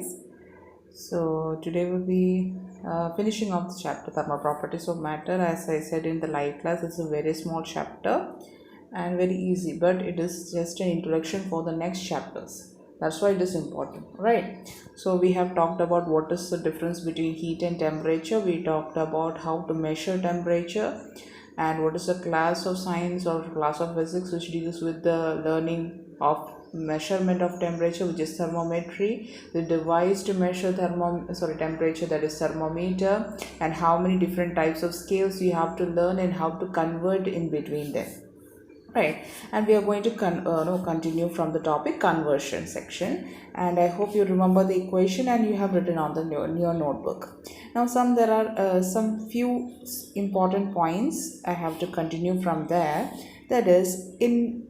guys. So today we'll be finishing off the chapter thermal properties of matter. As I said in the live class, it's a very small chapter and very easy, but it is just an introduction for the next chapters. That's why it is important, right? So we have talked about what is the difference between heat and temperature. We talked about how to measure temperature and what is the class of science or class of physics which deals with the learning of measurement of temperature, which is thermometry, the device to measure temperature, that is thermometer, and how many different types of scales you have to learn and how to convert in between them, right? And we are going to continue from the topic conversion section, and I hope you remember the equation and you have written on the your notebook. Now there are some few important points I have to continue from there. That is, in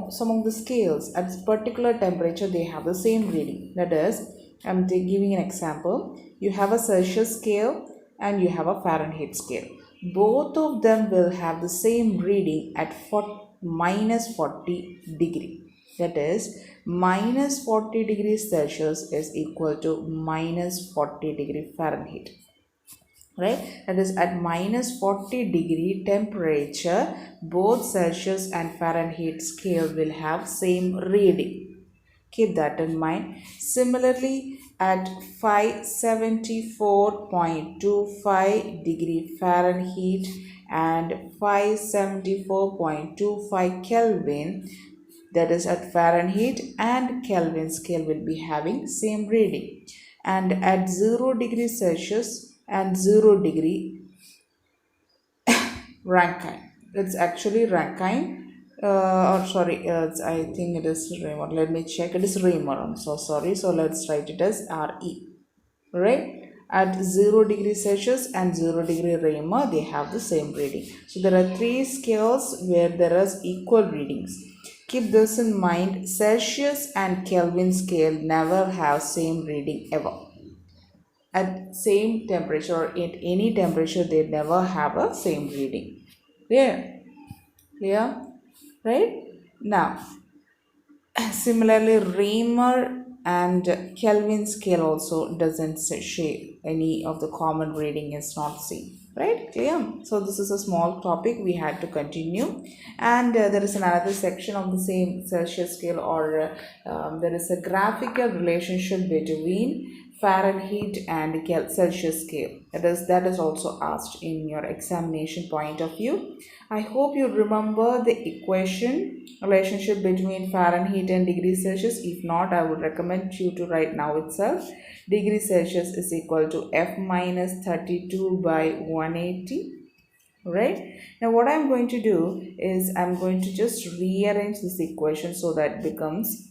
some of the scales at particular temperature they have the same reading. That is, I'm giving an example. You have a Celsius scale and you have a Fahrenheit scale. Both of them will have the same reading at minus 40 degree. That is, minus 40 degrees Celsius is equal to minus 40 degree Fahrenheit, right? That is, at minus 40 degree temperature, both Celsius and Fahrenheit scale will have same reading. Keep that in mind. Similarly, at 574.25 degree Fahrenheit and 574.25 Kelvin, that is at Fahrenheit and Kelvin scale, will be having same reading. And at 0 degree Celsius and 0 degree Rankine, it's actually Rankine, I think it is Raymer. Let me check. It is Raymer. I'm so sorry. So let's write it as RE. Right? At 0 degree Celsius and 0 degree Raymer, they have the same reading. So there are three scales where there is equal readings. Keep this in mind. Celsius and Kelvin scale never have same reading ever. At same temperature or at any temperature, they never have a same reading. Clear? Right? Now, similarly, Raymer and Kelvin scale also doesn't share any of the common reading is not seen, right? Clear? So this is a small topic we had to continue, and there is another section of the same Celsius scale, or there is a graphical relationship between Fahrenheit and Celsius scale. That is also asked in your examination point of view. I hope you remember the equation relationship between Fahrenheit and degree Celsius. If not, I would recommend you to write now itself. Degree Celsius is equal to F minus 32 by 180. Right? Now what I'm going to do is I'm going to just rearrange this equation so that it becomes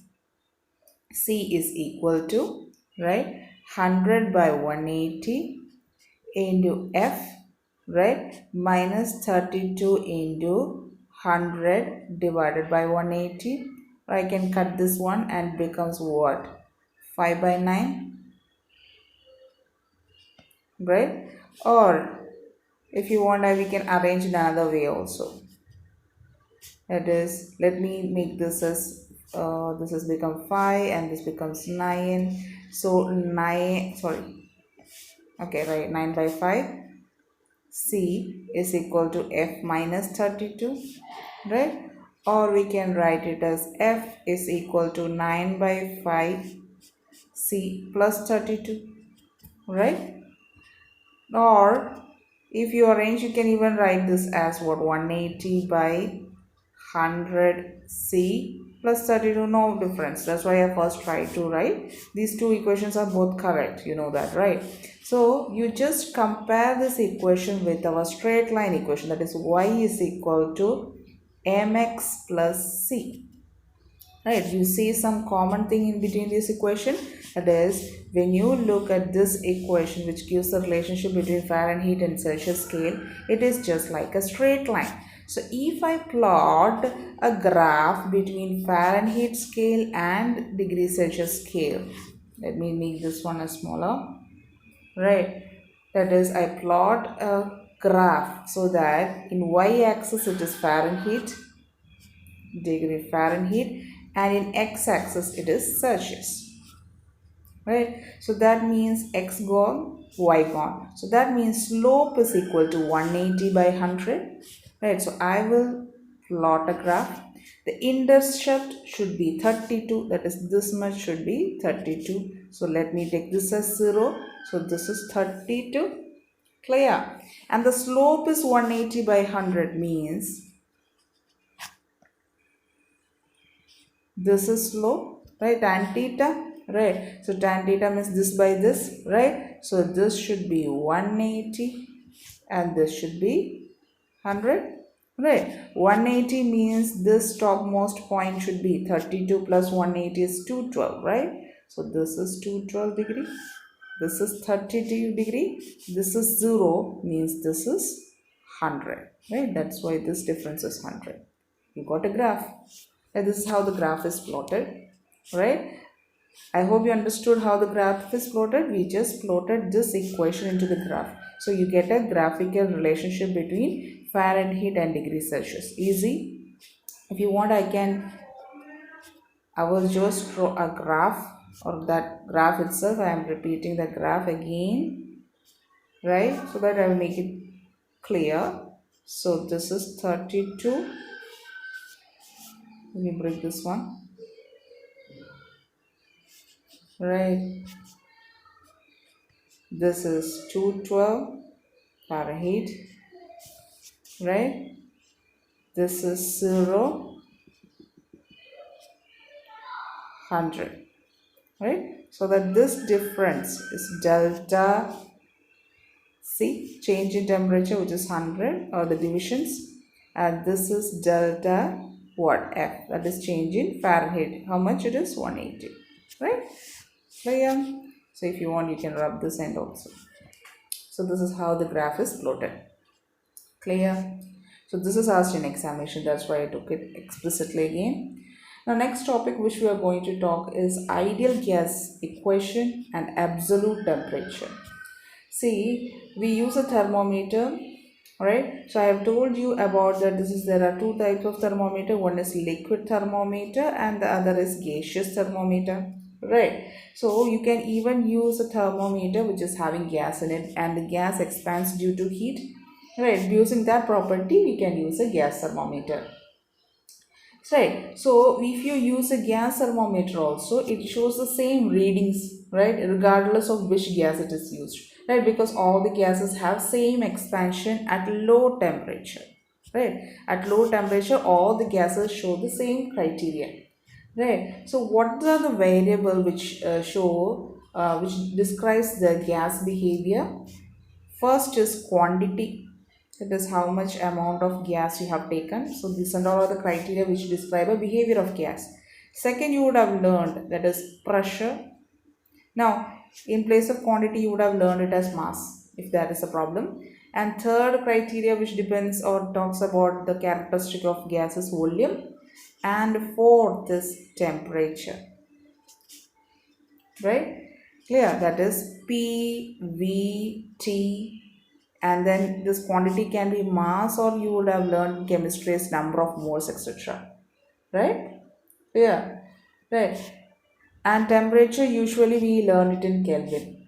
C is equal to, right, 100 by 180 into F, right, minus 32 into 100 divided by 180. I can cut this one and becomes what? 5 by 9, right? Or if you want, we can arrange in another way also. That is, let me make this as this has become 5 and this becomes 9. So 9 by 5. C is equal to F minus 32, right? Or we can write it as F is equal to 9 by 5 C plus 32, right? Or if you arrange, you can even write this as what? 180 by 100 C plus 32, no difference. That's why I first tried to write. These two equations are both correct. You know that, right? So you just compare this equation with our straight line equation. That is, y is equal to mx plus c. Right? You see some common thing in between this equation. That is, when you look at this equation, which gives the relationship between Fahrenheit and Celsius scale, it is just like a straight line. So if I plot a graph between Fahrenheit scale and degree Celsius scale, let me make this one a smaller, right? That is, I plot a graph so that in y-axis it is Fahrenheit, degree Fahrenheit, and in x-axis it is Celsius, right? So that means x gone, y gone. So that means slope is equal to 180 by 100, right? So I will plot a graph. The intercept should be 32, that is this much should be 32. So let me take this as 0. So this is 32, clear? And the slope is 180 by 100 means this is slope, right? Tan theta, right? So tan theta means this by this, right? So this should be 180 and this should be 100, right? 180 means this topmost point should be 32 plus 180 is 212, right? So this is 212 degree, this is 32 degree, this is 0 means this is 100, right? That's why this difference is 100. You got a graph, and this is how the graph is plotted, right? I hope you understood how the graph is plotted. We just plotted this equation into the graph, so you get a graphical relationship between Fahrenheit and degree Celsius. Easy. If you want, I will just draw a graph, or that graph itself I am repeating the graph again, right, so that I will make it clear. So this is 32. Let me break this one, right? This is 212 Fahrenheit, right? This is 0, 100, right? So that this difference is delta C, change in temperature, which is 100, or the divisions, and this is delta what, F, that is change in Fahrenheit. How much it is? 180, right? Clear? So if you want, you can rub this end also. So this is how the graph is plotted. Clear? So this is asked in examination, that's why I took it explicitly again. Now next topic which we are going to talk is ideal gas equation and absolute temperature. See, we use a thermometer, right? So I have told you about that there are two types of thermometer. One is liquid thermometer and the other is gaseous thermometer, right? So you can even use a thermometer which is having gas in it and the gas expands due to heat, right? Using that property we can use a gas thermometer. Right. So if you use a gas thermometer also, it shows the same readings, right? Regardless of which gas it is used, right? Because all the gases have same expansion at low temperature, right? At low temperature, all the gases show the same criteria, right? So what are the variable which which describes the gas behavior? First is quantity, that is how much amount of gas you have taken. So these and all are the criteria which describe a behavior of gas. Second, you would have learned that is pressure. Now, in place of quantity, you would have learned it as mass if that is a problem. And third criteria which depends or talks about the characteristic of gas is volume. And fourth is temperature, right? Clear? That is P, V, T, and then this quantity can be mass, or you would have learned chemistry as number of moles, etc. Right? Yeah. Right. And temperature, usually we learn it in Kelvin.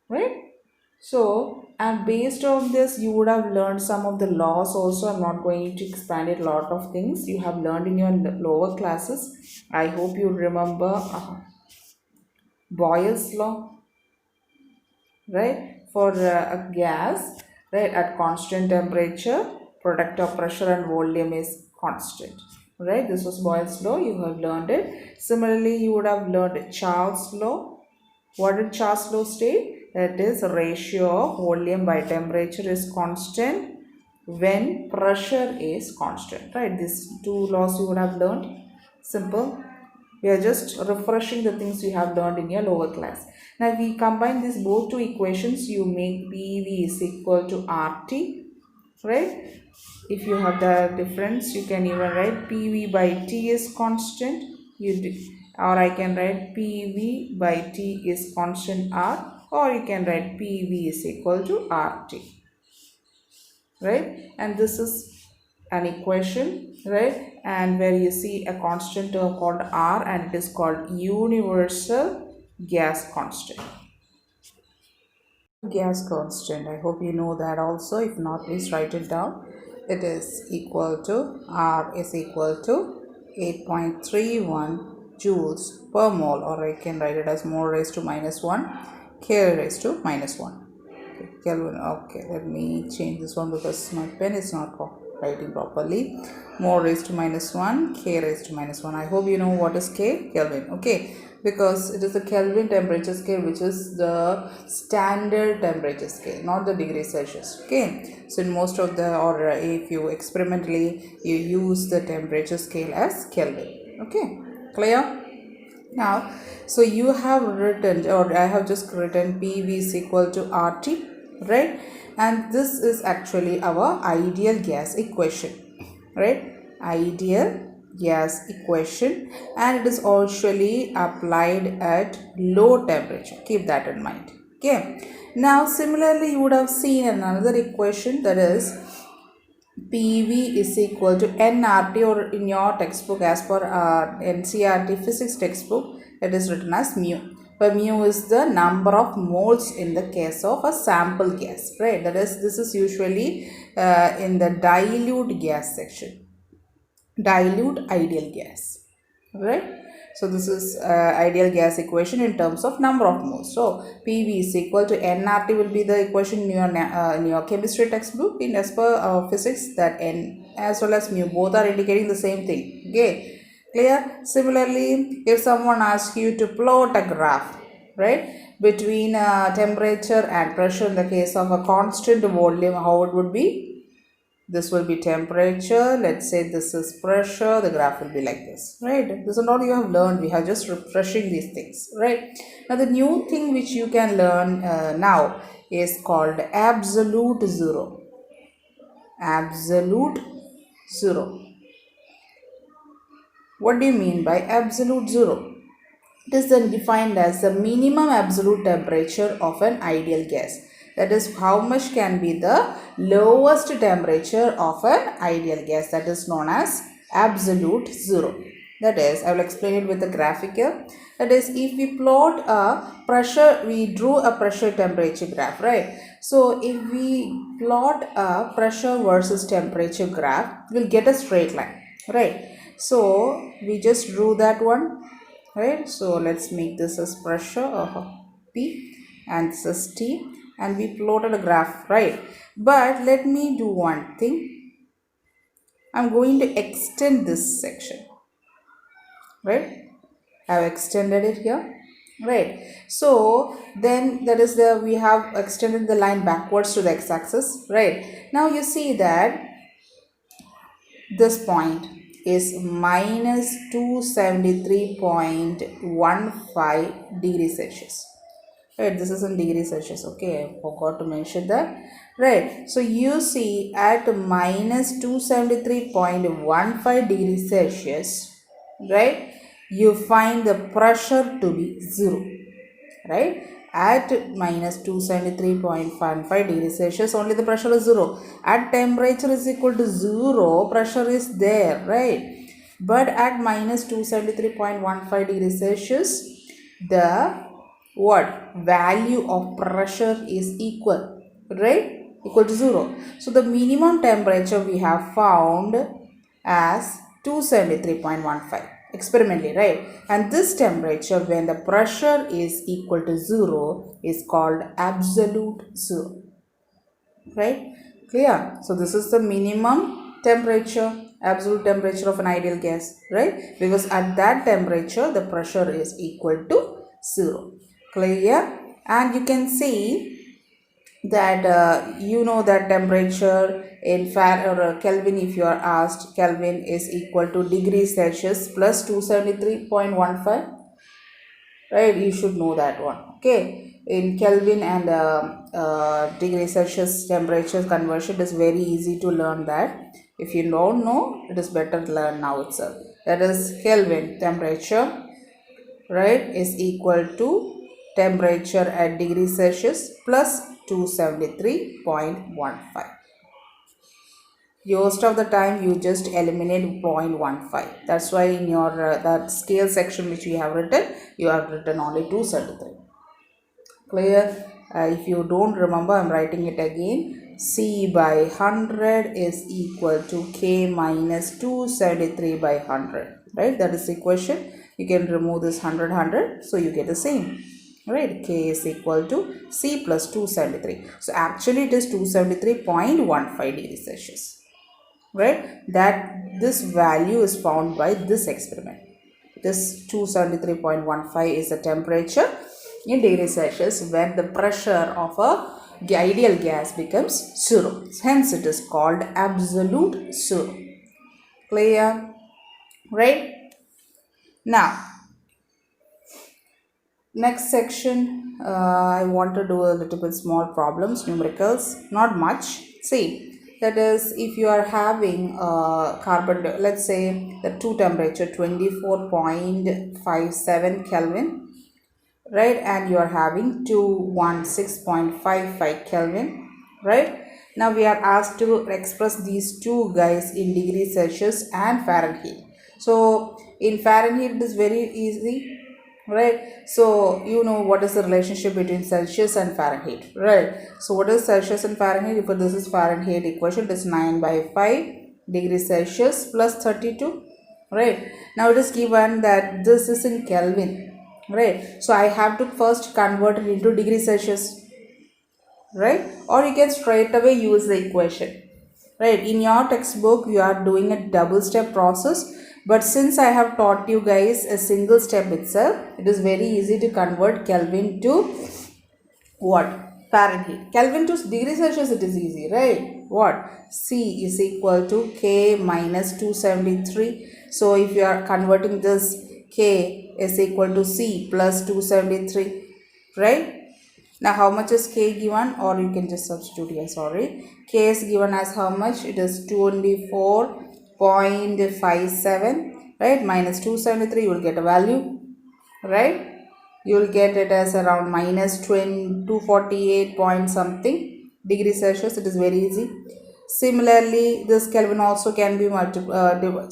Right? So, and based on this, you would have learned some of the laws also. I'm not going to expand it, a lot of things you have learned in your lower classes. I hope you remember Boyle's law, right? For a gas, right, at constant temperature, product of pressure and volume is constant, right? This was Boyle's law, you have learned it. Similarly, you would have learned Charles law. What did Charles law state? That is, ratio of volume by temperature is constant when pressure is constant, right? These two laws you would have learned. Simple. We are just refreshing the things you have learned in your lower class. Now, if we combine these both two equations, you make PV is equal to RT, right? If you have the difference, you can even write PV by T is constant. Or I can write PV by T is constant R, or you can write PV is equal to RT, right? And this is an equation, right? And where you see a constant term called R, and it is called universal gas constant. Gas constant, I hope you know that also. If not, please write it down. It is equal to R is equal to 8.31 joules per mole, or I can write it as mole raised to minus 1 K raised to minus 1. Okay, Kelvin. Okay, let me change this one because my pen is not writing properly. Mole raised to minus 1 K raised to minus 1. I hope you know what is K. Kelvin. Okay, because it is the Kelvin temperature scale, which is the standard temperature scale, not the degree Celsius. Okay, so in most of the, or if you experimentally you use the temperature scale as Kelvin. Okay, clear? Now, so you have written, or I have just written PV is equal to RT, right? And this is actually our ideal gas equation, right? Ideal gas equation, and it is actually applied at low temperature. Keep that in mind. Okay. Now, similarly, you would have seen another equation, that is PV is equal to nRT, or in your textbook as per NCRT physics textbook, it is written as mu. Where mu is the number of moles in the case of a sample gas, right? That is, this is usually in the dilute gas section, dilute ideal gas, right? So this is ideal gas equation in terms of number of moles. So PV is equal to nRT will be the equation in your chemistry textbook. In as per physics, that n as well as mu both are indicating the same thing. Okay, clear? Similarly, if someone asks you to plot a graph, right, between temperature and pressure in the case of a constant volume, how it would be? This will be temperature, let's say this is pressure, the graph will be like this, right? This is all you have learned. We have just refreshing these things, right? Now the new thing which you can learn now is called absolute zero. Absolute zero. What do you mean by absolute zero? It is then defined as the minimum absolute temperature of an ideal gas. That is, how much can be the lowest temperature of an ideal gas. That is known as absolute zero. That is, I will explain it with a graphic here. That is, if we plot a pressure, we drew a pressure temperature graph, right? So, if we plot a pressure versus temperature graph, we will get a straight line, right? So, we just drew that one, right? So let's make this as pressure of P, and this is T, and we plotted a graph, right? But let me do one thing. I'm going to extend this section, right? I've extended it here, right? So then that is the, we have extended the line backwards to the x-axis, right? Now you see that this point is minus 273.15 degrees Celsius, right? This is in degrees Celsius. Okay, I forgot to mention that, right? So you see at minus 273.15 degrees Celsius, right, you find the pressure to be zero, right? At minus 273.15 degrees Celsius, only the pressure is zero. At temperature is equal to zero, pressure is there, right? But at minus 273.15 degrees Celsius, the what value of pressure is equal, right? Equal to zero. So the minimum temperature we have found as 273.15 experimentally, right? And this temperature, when the pressure is equal to zero, is called absolute zero, right? Clear? So this is the minimum temperature, absolute temperature of an ideal gas, right? Because at that temperature the pressure is equal to zero. Clear? And you can see that you know that temperature in Fahrenheit or Kelvin, if you are asked, Kelvin is equal to degrees Celsius plus 273.15, right? You should know that one. Okay, in Kelvin and degree Celsius temperature conversion, it is very easy to learn that. If you don't know, it is better to learn now itself. That is, Kelvin temperature, right, is equal to temperature at degree Celsius plus 273.15. most of the time you just eliminate 0.15. That's why in your that scale section which you have written only 273. Clear? If you don't remember, I'm writing it again. C by 100 is equal to K minus 273 by 100. Right? That is the equation. You can remove this 100, so you get the same. Right? K is equal to C plus 273. So actually it is 273.15 degrees Celsius. Right? That this value is found by this experiment. This 273.15 is the temperature in degrees Celsius when the pressure of a ideal gas becomes zero. Hence it is called absolute zero. Clear? Right? Now, next section, I want to do a little bit small problems, numericals, not much. See, that is if you are having carbon, let's say the two temperature 24.57 Kelvin, right, and you are having 216.55 Kelvin, right. Now we are asked to express these two guys in degrees Celsius and Fahrenheit. So in Fahrenheit it is very easy, right. So you know what is the relationship between Celsius and Fahrenheit, right. So what is Celsius and Fahrenheit? If this is Fahrenheit equation, it is 9 by 5 degrees Celsius plus 32, right. Now it is given that this is in Kelvin, right. So I have to first convert it into degrees Celsius, right, or you can straight away use the equation, right. In your textbook you are doing a double step process, but since I have taught you guys a single step itself, it is very easy to convert Kelvin to what? Fahrenheit. Kelvin to degrees Celsius, it is easy, right? What? C is equal to K minus 273. So if you are converting this, K is equal to C plus 273, right? Now how much is K given, or you can just substitute here, sorry. K is given as how much? It is 24.57, right? Minus 273, you will get a value, right? You will get it as around minus 248 point something degrees Celsius. It is very easy. Similarly, this Kelvin also can be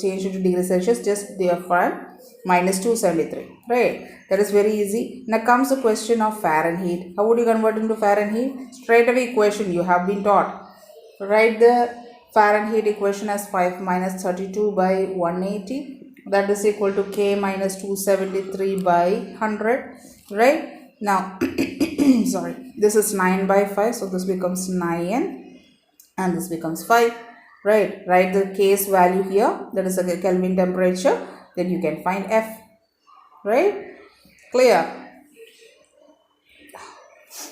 changed into degrees Celsius, just therefore minus 273, right. That is very easy. Now comes the question of Fahrenheit. How would you convert into Fahrenheit? Straight away equation you have been taught. Write the Fahrenheit equation as 5 minus 32 by 180. That is equal to K minus 273 by 100, right. Now sorry, this is 9 by 5, so this becomes 9 and this becomes 5, right. Write the K's value here, that is a Kelvin temperature, then you can find F, right. Clear?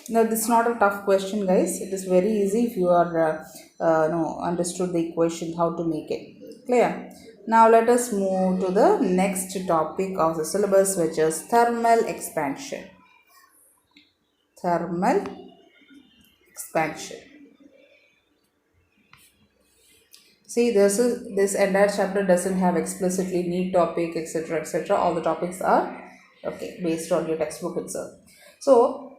Now this is not a tough question, guys. It is very easy if you are understood the equation how to make it. Clear? Now let us move to the next topic of the syllabus, which is thermal expansion. Thermal expansion. See, this entire chapter doesn't have explicitly neat topic, etc., etc. All the topics are okay based on your textbook itself. So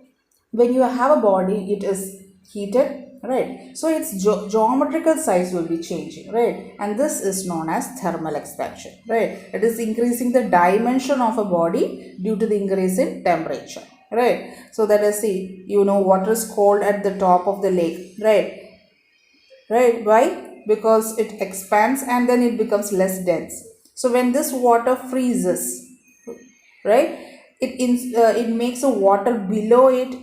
when you have a body, it is heated, right. So its geometrical size will be changing, right, and this is known as thermal expansion, right. It is increasing the dimension of a body due to the increase in temperature, right. So that is, see, you know, water is cold at the top of the lake, right. Why? Because it expands and then it becomes less dense. So when this water freezes, right, it makes the water below it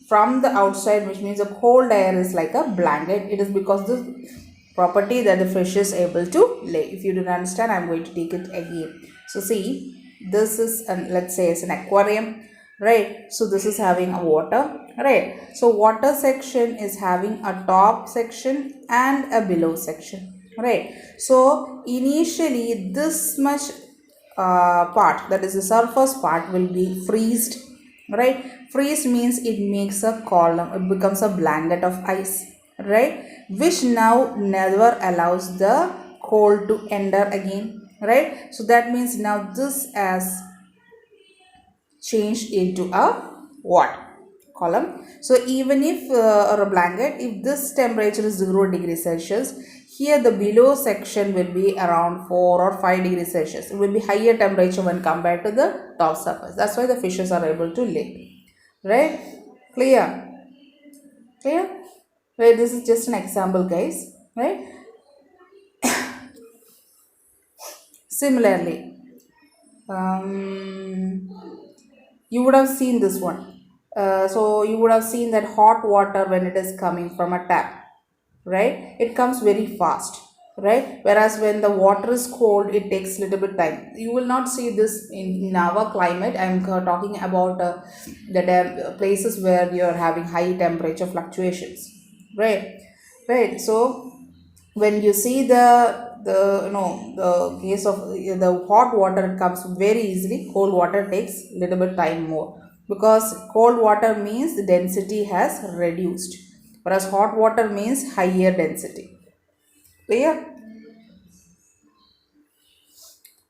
from the outside, which means the cold air is like a blanket. It is because the property that the fish is able to lay. If you don't understand, I'm going to take it again. So see, this is let's say it's an aquarium, right. So this is having a water, right. So water section is having a top section and a below section, right. So initially this much part, that is the surface part, will be freezed, right. Freeze means it makes a column, it becomes a blanket of ice, right, which now never allows the cold to enter again, right. So that means now this has changed into a what? Column. So even if or a blanket, if this temperature is 0 degrees Celsius, Here the below section will be around 4 or 5 degrees Celsius. It will be higher temperature when compared to the top surface. That's why the fishes are able to live. Right? Clear? Clear? Right, this is just an example, guys. Right? Similarly, you would have seen this one. So you would have seen that hot water when it is coming from a tap, right? It comes very fast, right? Whereas when the water is cold, it takes little bit time. You will not see this in our climate. I'm talking about the places where you're having high temperature fluctuations, right? Right. So when you see the case of the hot water, it comes very easily. Cold water takes little bit time more, because cold water means the density has reduced, whereas hot water means higher density. Clear?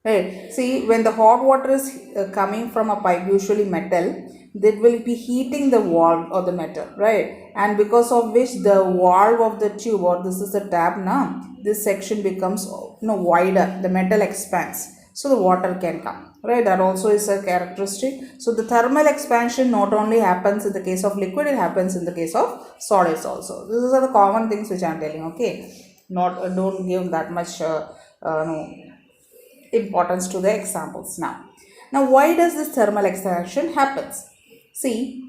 Right. See, when the hot water is coming from a pipe, usually metal, that will be heating the valve of the metal, right? And because of which the valve of the tube, or this is the tap now, this section becomes wider. The metal expands, so the water can come. Right. That also is a characteristic. So the thermal expansion not only happens in the case of liquid, it happens in the case of solids also. These are the common things which I am telling. Okay. Not don't give that much. No importance to the examples now. Now, why does this thermal expansion happens? See,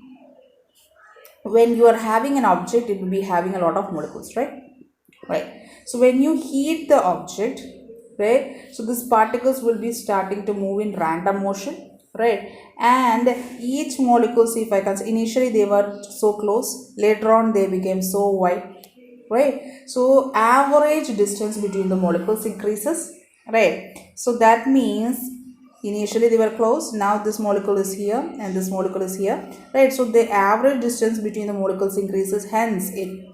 when you are having an object, it will be having a lot of molecules, right? Right. So when you heat the object, right? So these particles will be starting to move in random motion, right? And each molecule, see if I can say, initially they were so close, later on they became so wide, right? So average distance between the molecules increases, right? So that means initially they were close, now this molecule is here and this molecule is here, right? So the average distance between the molecules increases, hence it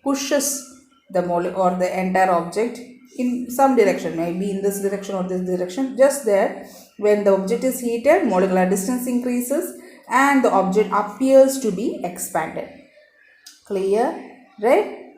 pushes the molecule or the entire object in some direction, maybe in this direction or this direction. Just there, when the object is heated, molecular distance increases and the object appears to be expanded. Clear? Right?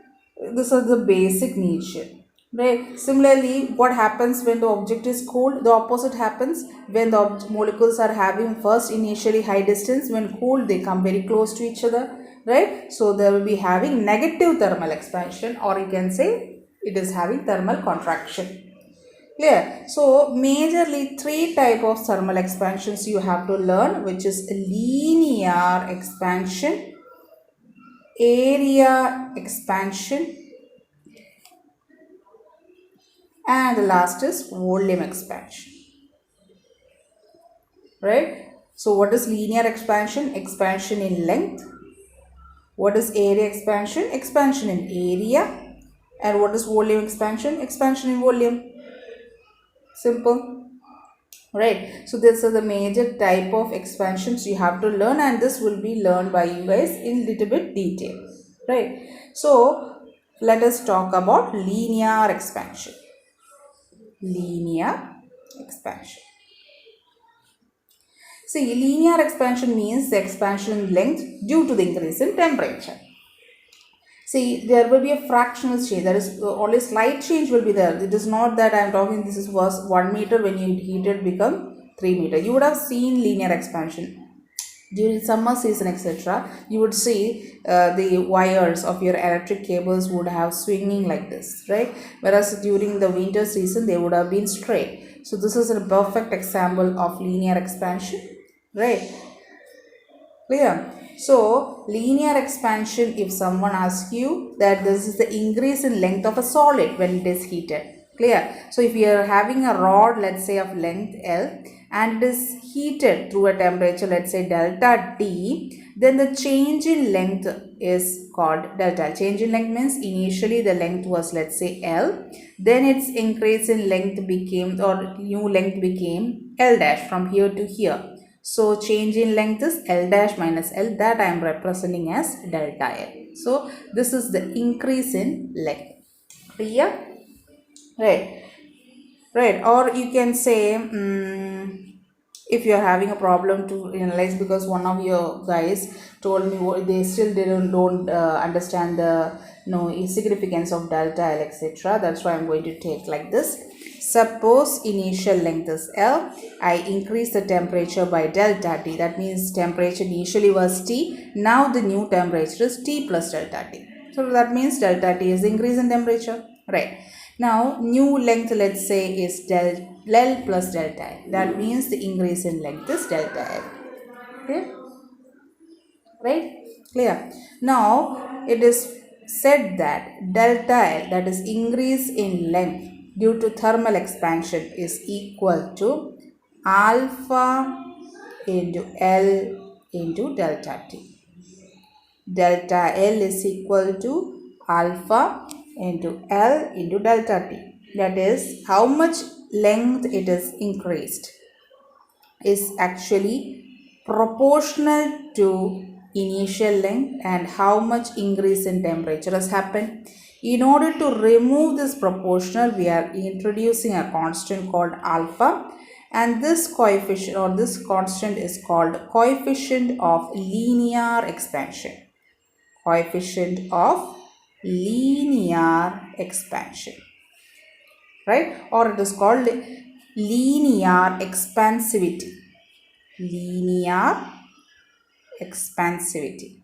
This is the basic nature. Right? Similarly, what happens when the object is cooled? The opposite happens when the molecules are having first initially high distance. When cooled, they come very close to each other. Right? So they will be having negative thermal expansion, or you can say it is having thermal contraction. Clear? So majorly three type of thermal expansions you have to learn, which is linear expansion, area expansion, and the last is volume expansion. Right? So what is linear expansion? Expansion in length. What is area expansion? Expansion in area. And what is volume expansion? Expansion in volume. Simple. Right? So this is the major type of expansions you have to learn, and this will be learned by you guys in little bit detail. Right? So let us talk about linear expansion. Linear expansion. See, linear expansion means the expansion in length due to the increase in temperature. See, there will be a fractional change. There is only slight change will be there. It is not that I am talking this was 1 meter, when you heat it become 3 meter. You would have seen linear expansion during summer season, etc. You would see the wires of your electric cables would have swinging like this, right? Whereas during the winter season they would have been straight. So this is a perfect example of linear expansion, right? Clear? So linear expansion, if someone asks you that this is the increase in length of a solid when it is heated. Clear? So if you are having a rod, let's say of length L, and it is heated through a temperature, let's say delta T, then the change in length is called delta. Change in length means initially the length was, let's say, L, then its increase in length became, or new length became L dash from here to here. So change in length is L dash minus L, that I am representing as delta L. So this is the increase in length. Clear? Right. Right. Or you can say, if you are having a problem to analyze, because one of your guys told me they still don't understand the significance of delta L, etc. That's why I'm going to take like this. Suppose initial length is L. I increase the temperature by delta T. That means temperature initially was T. Now the new temperature is T plus delta T. So that means delta T is increase in temperature. Right. Now new length, let's say, is del L plus delta L. That means the increase in length is delta L. Okay. Right? Clear? Now it is said that delta L, that is increase in length due to thermal expansion, is equal to alpha into L into delta T. Delta L is equal to alpha into L into delta T. That is how much length it is increased is actually proportional to initial length and how much increase in temperature has happened. In order to remove this proportional, we are introducing a constant called alpha, and this coefficient or this constant is called coefficient of linear expansion. Coefficient of linear expansion, right? Or it is called linear expansivity. Linear expansivity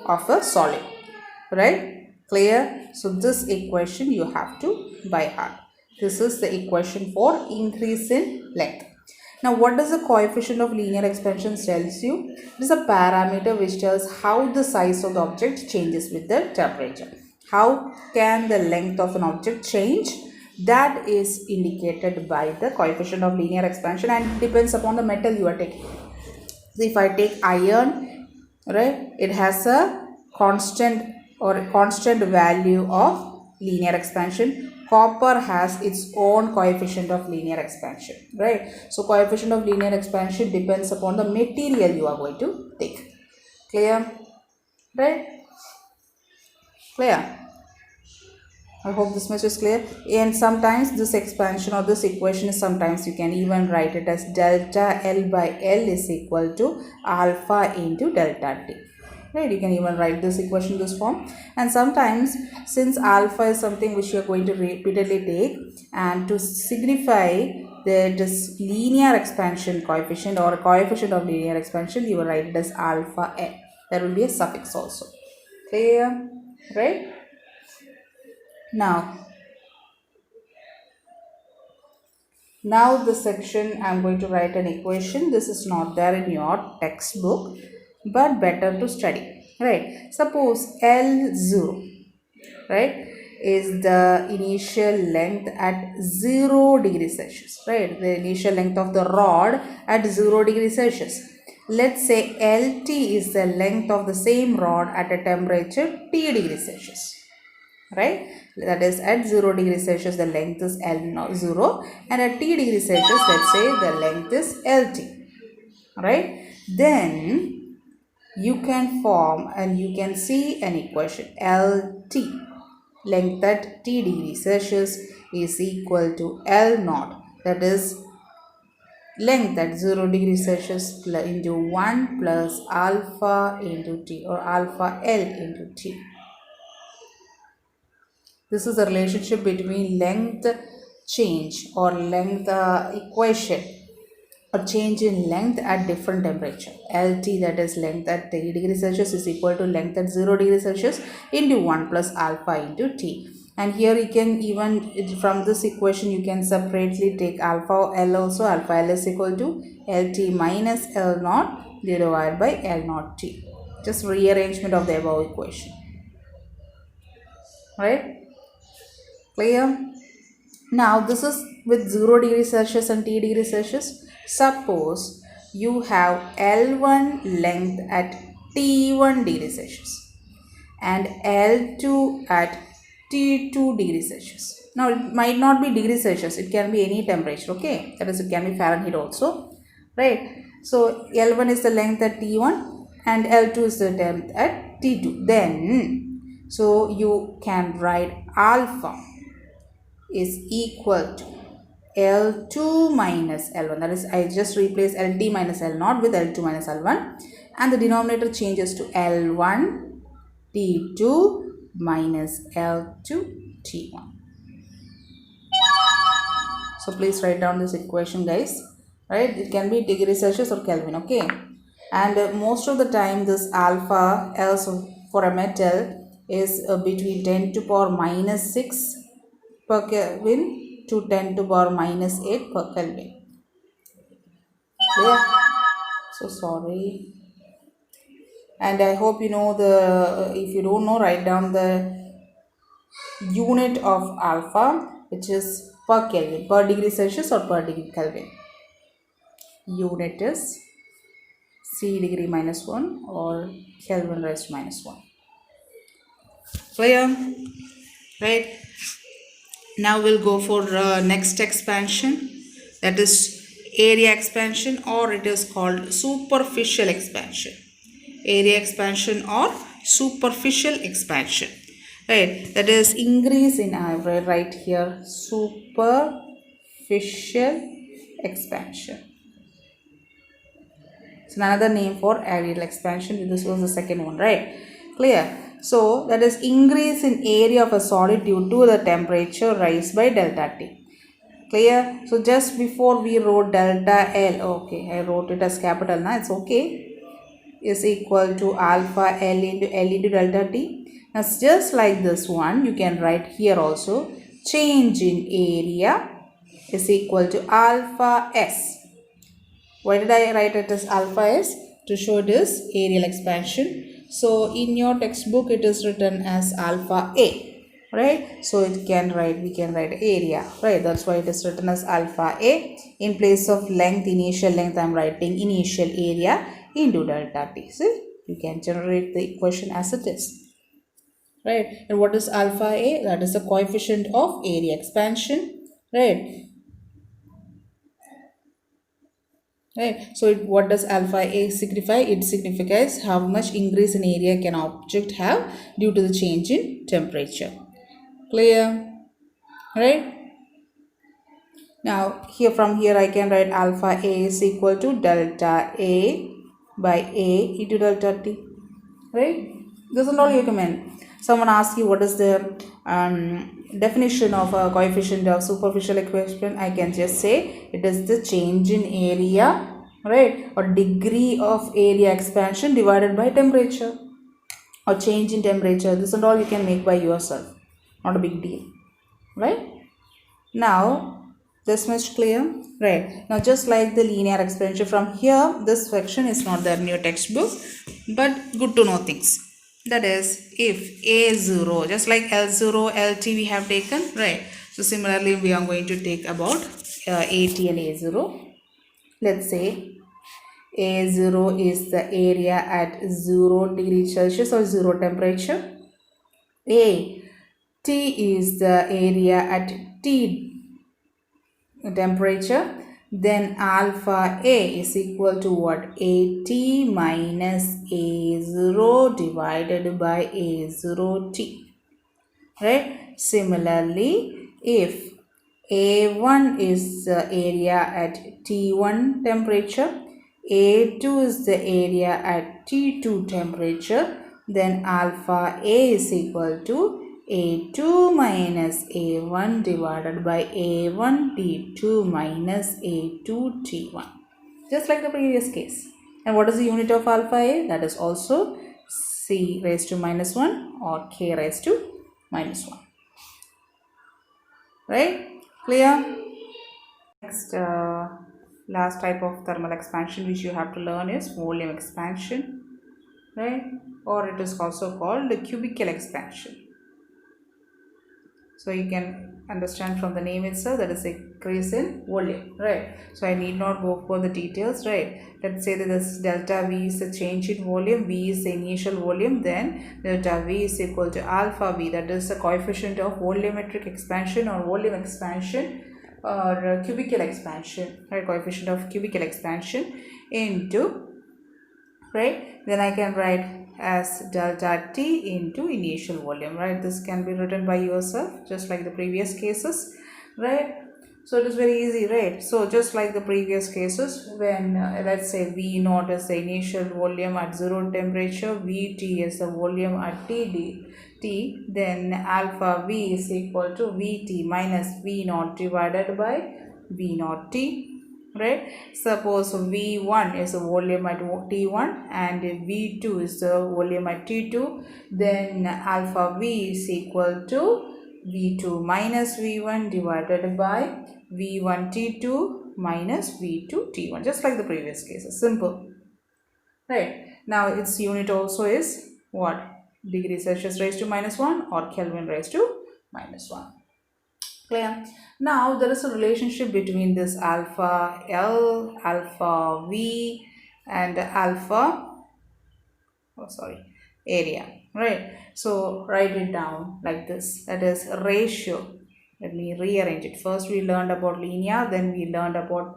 of a solid, right? Clear? So this equation you have to by heart. This is the equation for increase in length. Now what does the coefficient of linear expansion tells you? It is a parameter which tells how the size of the object changes with the temperature. How can the length of an object change? That is indicated by the coefficient of linear expansion, and it depends upon the metal you are taking. So if I take iron, right, it has a constant value of linear expansion. Copper has its own coefficient of linear expansion, right? So coefficient of linear expansion depends upon the material you are going to take. Clear? Right? Clear? I hope this much is clear. And sometimes this expansion or this equation is, sometimes you can even write it as delta L by L is equal to alpha into delta T. Right? You can even write this equation in this form. And sometimes, since alpha is something which you are going to repeatedly take, and to signify that this linear expansion coefficient or coefficient of linear expansion, you will write it as alpha L. There will be a suffix also. Clear? Right? Now the section I'm going to write an equation. This is not there in your textbook, but better to study, right? Suppose L0, right, is the initial length at 0 degrees Celsius, right? The initial length of the rod at 0 degrees Celsius. Let's say LT is the length of the same rod at a temperature T degrees Celsius. Right, that is at 0 degrees Celsius the length is L0, and at T degrees Celsius, let's say the length is LT, right? Then you can form and you can see an equation. LT, length at T degrees Celsius, is equal to L0, that is length at 0 degrees Celsius into 1 plus alpha into T, or alpha L into T. This is the relationship between length change or length equation, or change in length at different temperature. LT, that is length at 3 degrees Celsius, is equal to length at 0 degrees Celsius into 1 plus alpha into T. And here you can even, from this equation, you can separately take alpha L also. Alpha L is equal to LT minus L0 divided by L0 T. Just rearrangement of the above equation. Right? Clear? Now this is with 0 degrees Celsius and T degrees Celsius. Suppose you have L1 length at T1 degrees Celsius and L2 at T2 degrees Celsius. Now it might not be degrees Celsius, it can be any temperature, okay? That is, it can be Fahrenheit also, right? So L1 is the length at T1 and L2 is the length at T2. Then, so you can write alpha is equal to L2 minus L1. That is, I just replace LT minus L0 with L2 minus L1, and the denominator changes to L1 T2 minus L2 T1. So please write down this equation, guys. Right? It can be degree Celsius or Kelvin. Okay. And most of the time, this alpha else for a metal is between 10 to power minus 6 per Kelvin to 10 to power minus 8 per Kelvin. Yeah. So sorry. And I hope you know the, if you don't know, write down the unit of alpha, which is per Kelvin, per degree Celsius or per degree Kelvin. Unit is C degree minus 1 or Kelvin raised to minus 1. Clear? Right? Now we'll go for next expansion, that is area expansion, or it is called superficial expansion. Area expansion or superficial expansion. Right? That is increase in, I will write here, superficial expansion. It's another name for aerial expansion. This was the second one, right? Clear? So that is increase in area of a solid due to the temperature rise by delta T. Clear? So just before we wrote delta L, okay, I wrote it as capital, now it's okay, is equal to alpha L into delta T. Now just like this one, you can write here also, change in area is equal to alpha S. Why did I write it as alpha S? To show it is aerial expansion. So in your textbook it is written as alpha A, right? So we can write area, right? That's why it is written as alpha A. In place of length, initial length, I am writing initial area into delta T. See, you can generate the equation as it is, right? And what is alpha A? That is the coefficient of area expansion, right? Right. So what does alpha A signify? It signifies how much increase in area can object have due to the change in temperature. Clear? Right? Now here, from here I can write alpha A is equal to delta A by A into delta T. Right? This is all you recommend. Someone asks you what is the definition of a coefficient of superficial expansion. I can just say it is the change in area, right, or degree of area expansion divided by temperature, or change in temperature. This and all you can make by yourself, not a big deal, right? Now this much clear, right? Now just like the linear expansion, from here this section is not there in your textbook, but good to know things. That is, if A0, just like L0, LT we have taken, right? So similarly we are going to take about AT and A0. Let's say A0 is the area at 0 degree Celsius or 0 temperature. AT is the area at T temperature. Then alpha A is equal to what? AT minus A0 divided by A0T. Right? Similarly, if A1 is the area at T1 temperature, A2 is the area at T2 temperature, then alpha A is equal to A2 minus A1 divided by A1 T2 minus A2 T1. Just like the previous case. And what is the unit of alpha A? That is also C raised to minus 1 or K raised to minus 1. Right? Clear? Next, last type of thermal expansion which you have to learn is volume expansion. Right? Or it is also called the cubical expansion. So you can understand from the name itself that is increase in volume, right? So I need not go for the details, right? Let's say that this delta V is a change in volume, V is the initial volume, then delta V is equal to alpha V, that is the coefficient of volumetric expansion or volume expansion or cubical expansion, right? Coefficient of cubical expansion into, right? Then I can write as delta T into initial volume, right? This can be written by yourself just like the previous cases, right? So it is very easy, right? So just like the previous cases, when let's say V naught is the initial volume at zero temperature, Vt is the volume at T, then alpha V is equal to Vt minus V naught divided by V naught T. Right, suppose V1 is the volume at T1 and V2 is the volume at T2, then alpha V is equal to V2 minus V1 divided by V1 T2 minus V2 T1, just like the previous cases. Simple, right? Now its unit also is what? Degree Celsius raised to -1 or Kelvin raised to -1. Clear? Now there is a relationship between this alpha L, alpha V and alpha, oh sorry, area, right? So write it down like this, that is ratio. Let me rearrange it. First we learned about linear, then we learned about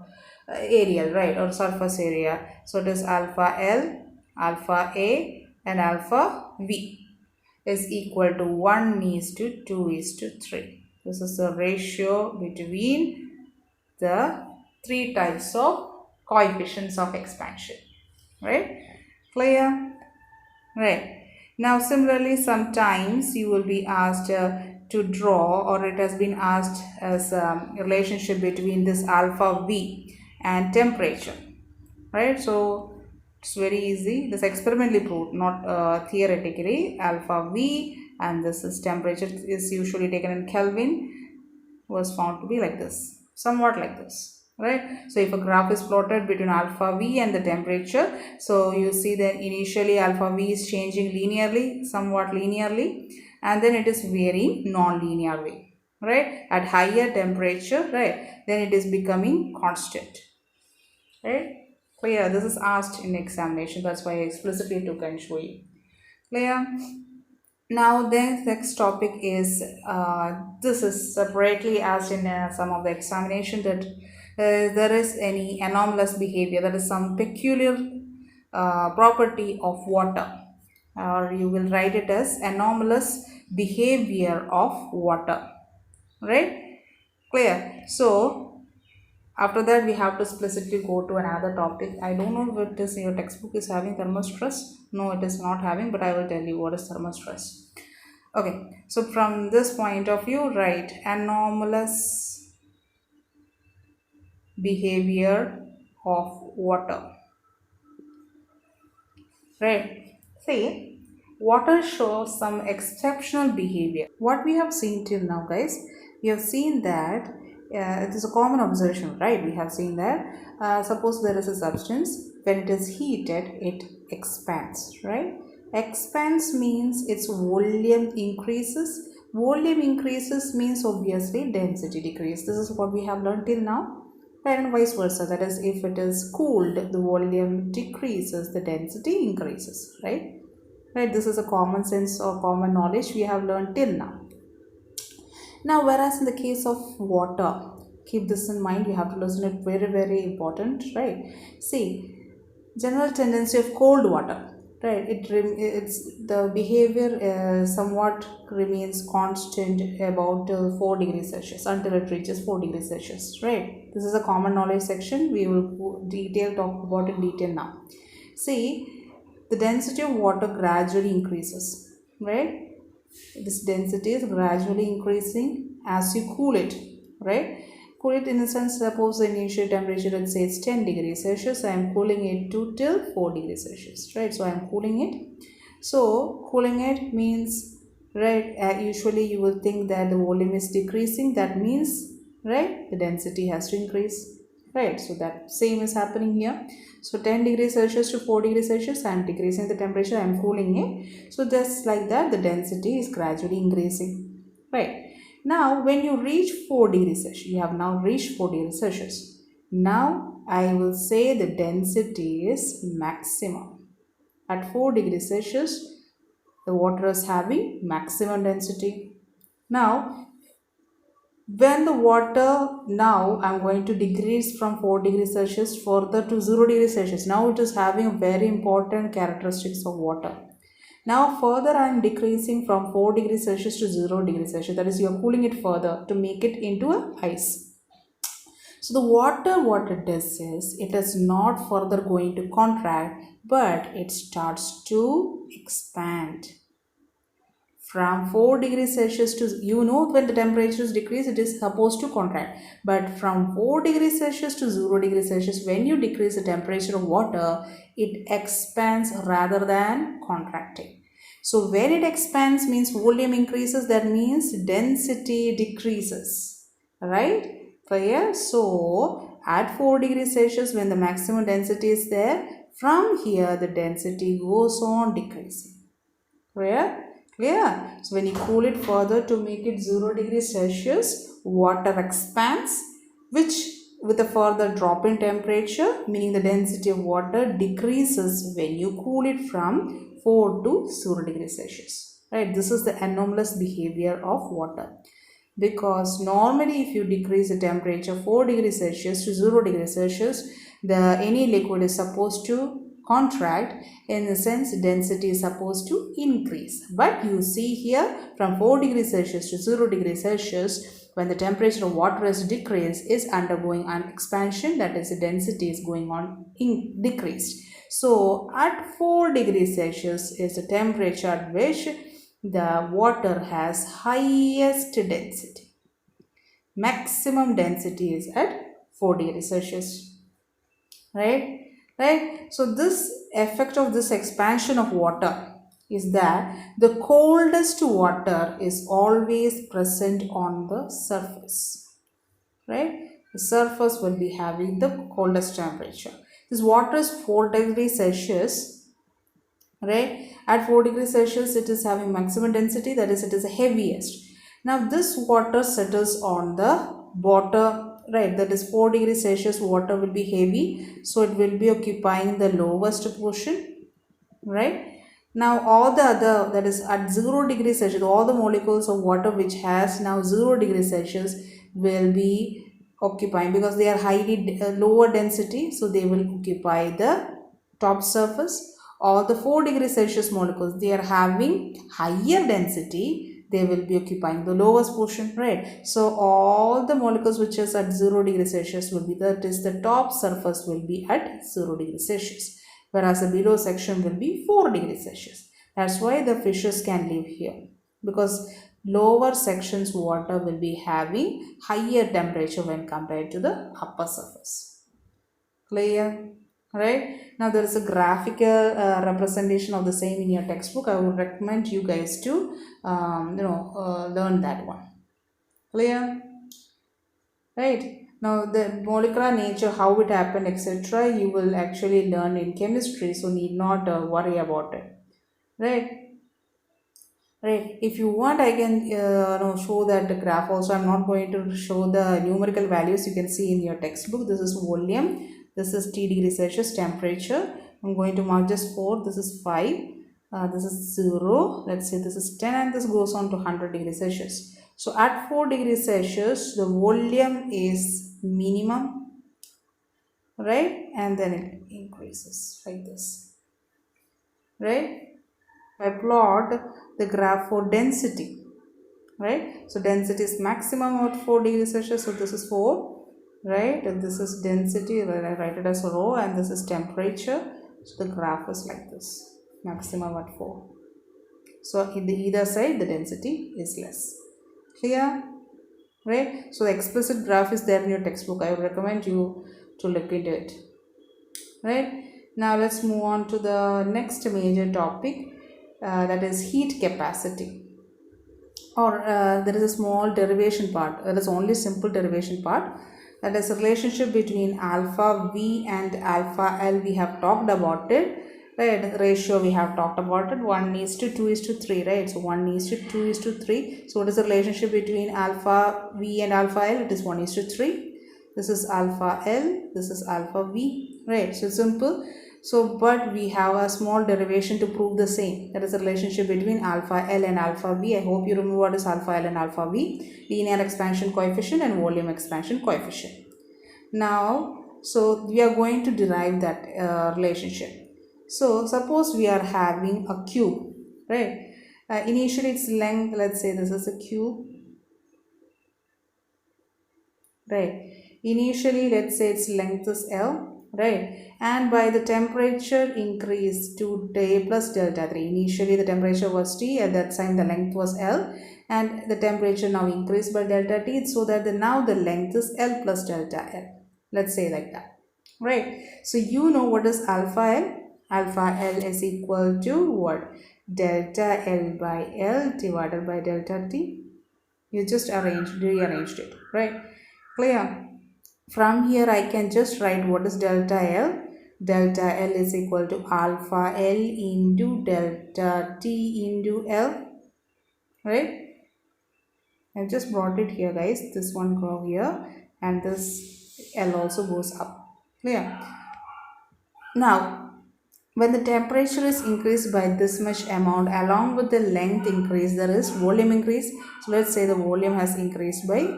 areal, right, or surface area. So it is alpha L, alpha A and alpha V is equal to 1 is to 2 is to 3. This is the ratio between the three types of coefficients of expansion, right? Clear? Right. Now similarly, sometimes you will be asked to draw, or it has been asked as a relationship between this alpha V and temperature, right? So it's very easy. This experimentally proved, not theoretically. Alpha V and this is temperature is usually taken in Kelvin, was found to be like this, somewhat like this, right? So if a graph is plotted between alpha V and the temperature, so you see that initially alpha V is changing linearly, somewhat linearly, and then it is varying non-linear way, right? At higher temperature, right, then it is becoming constant, right? Clear? This is asked in examination, that's why I explicitly took and show you. Clear? Now the next topic is this is separately asked in some of the examination, that there is any anomalous behavior, that is some peculiar property of water, or you will write it as anomalous behavior of water, right? Clear? So after that we have to explicitly go to another topic. I don't know if it is your textbook is having thermal stress. No, it is not having, but I will tell you what is thermal stress. Okay, so from this point of view, write anomalous behavior of water. Right? See, water shows some exceptional behavior. What we have seen till now, guys, we have seen that it is a common observation, right? We have seen that suppose there is a substance, when it is heated, it expands, right? Expands means its volume increases. Volume increases means obviously density decrease. This is what we have learned till now, right? And vice versa. That is, if it is cooled, the volume decreases, the density increases, right? Right. This is a common sense or common knowledge we have learned till now. Now, whereas in the case of water, keep this in mind. You have to listen it, very, very important, right? See, general tendency of cold water, right? It's the behavior somewhat remains constant about 4 degrees Celsius until it reaches 4 degrees Celsius, right? This is a common knowledge section. We will talk about in detail now. See, the density of water gradually increases, right? This density is gradually increasing as you cool it, right? Cool it in the sense, suppose the initial temperature, let's say it's 10 degrees Celsius, I am cooling it to till 4 degrees Celsius, right? So I am cooling it. So cooling it means, right, usually you will think that the volume is decreasing. That means, right, the density has to increase, right? So that same is happening here. So 10 degrees Celsius to 4 degrees Celsius, I am decreasing the temperature, I am cooling it. So just like that, the density is gradually increasing, right? Now when you reach 4 degrees Celsius, you have now reached 4 degrees Celsius. Now I will say the density is maximum. At 4 degrees Celsius, the water is having maximum density. Now when the water, now I am going to decrease from 4 degrees Celsius further to 0 degrees Celsius. Now it is having very important characteristics of water. Now further I am decreasing from 4 degrees Celsius to 0 degrees Celsius. That is, you are cooling it further to make it into a ice. So the water, what it does is, it is not further going to contract, but it starts to expand. From 4 degrees Celsius to, when the temperature is decreased, it is supposed to contract. But from 4 degrees Celsius to 0 degrees Celsius, when you decrease the temperature of water, it expands rather than contracting. So when it expands means volume increases, that means density decreases, right? Clear? So at 4 degrees Celsius, when the maximum density is there, from here the density goes on decreasing. Clear? Clear? So when you cool it further to make it 0 degrees Celsius, water expands, which with a further drop in temperature, meaning the density of water decreases when you cool it from 4 to 0 degrees Celsius. Right? This is the anomalous behavior of water. Because normally if you decrease the temperature 4 degrees Celsius to 0 degrees Celsius, any liquid is supposed to contract, in the sense density is supposed to increase. But you see here, from 4 degrees Celsius to 0 degrees Celsius, when the temperature of water is decreased, is undergoing an expansion, that is the density is going on decreased. So at 4 degrees Celsius is the temperature at which the water has highest density. Maximum density is at 4 degrees Celsius. Right? So this effect of this expansion of water is that the coldest water is always present on the surface. Right? The surface will be having the coldest temperature. This water is 4 degrees Celsius. Right? At 4 degrees Celsius, it is having maximum density, that is, it is the heaviest. Now this water settles on the bottom, right? That is 4 degrees Celsius, water will be heavy, so it will be occupying the lowest portion, right? Now all the other, that is at 0 degrees Celsius, all the molecules of water which has now 0 degrees Celsius will be occupying, because they are highly lower density, so they will occupy the top surface. All the 4 degrees Celsius molecules, they are having higher density, they will be occupying the lowest portion, right? So all the molecules which is at 0 degrees Celsius will be, that is the top surface will be at 0 degrees Celsius, whereas the below section will be 4 degrees Celsius. That's why the fishes can live here, because lower sections water will be having higher temperature when compared to the upper surface. Clear? Right? Now there is a graphical representation of the same in your textbook. I would recommend you guys to learn that one. Clear? Right? Now the molecular nature, how it happened, etc., you will actually learn in chemistry, so need not worry about it. Right? Right. If you want, I can show that the graph also. I'm not going to show the numerical values you can see in your textbook. This is volume. This is T degrees Celsius temperature. I'm going to mark just 4. This is 5. This is 0. Let's say this is 10, and this goes on to 100 degrees Celsius. So at 4 degrees Celsius, the volume is minimum, right? And then it increases like this, right? I plot the graph for density, right? So density is maximum at 4 degrees Celsius, so this is 4, right? And this is density, I write it as a rho, and this is temperature. So the graph is like this, maximum at 4. So in the either side, the density is less. Clear? Right? So the explicit graph is there in your textbook. I would recommend you to look into it. Right? Now let's move on to the next major topic, that is heat capacity. Or there is a small derivation part. There is only simple derivation part. That is a relationship between alpha V and alpha L. We have talked about it. Right, ratio we have talked about it, 1:2:3, right? So 1:2:3. So what is the relationship between alpha V and alpha L? It is 1:3. This is alpha L, this is alpha V, right? So simple. So but we have a small derivation to prove the same. That is the relationship between alpha L and alpha V. I hope you remember what is alpha L and alpha V. Linear expansion coefficient and volume expansion coefficient. Now, so we are going to derive that relationship. So suppose we are having a cube, right? Initially its length, let's say this is a cube, right? Initially, let's say its length is L, right? And by the temperature increase to T plus delta 3. Initially, the temperature was T, at that time the length was L, and the temperature now increased by delta T, so that now the length is L plus delta L. Let's say like that, right? So you know what is alpha L? Alpha L is equal to what? Delta L by L divided by delta T. You just rearranged it, right? Clear? From here I can just write what is delta L. Delta L is equal to alpha L into delta T into L, right? I just brought it here, guys. This one go here and this L also goes up. Clear? Now, when the temperature is increased by this much amount, along with the length increase, there is volume increase. So let's say the volume has increased by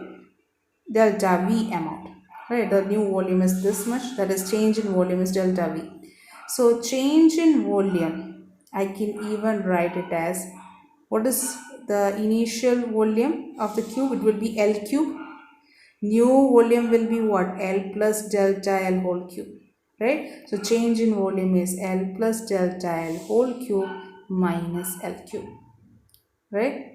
delta V amount, right? The new volume is this much, that is change in volume is delta V. So change in volume, I can even write it as, what is the initial volume of the cube? It will be L cube. New volume will be what? L plus delta L whole cube, right? So change in volume is L plus delta L whole cube minus L cube, right?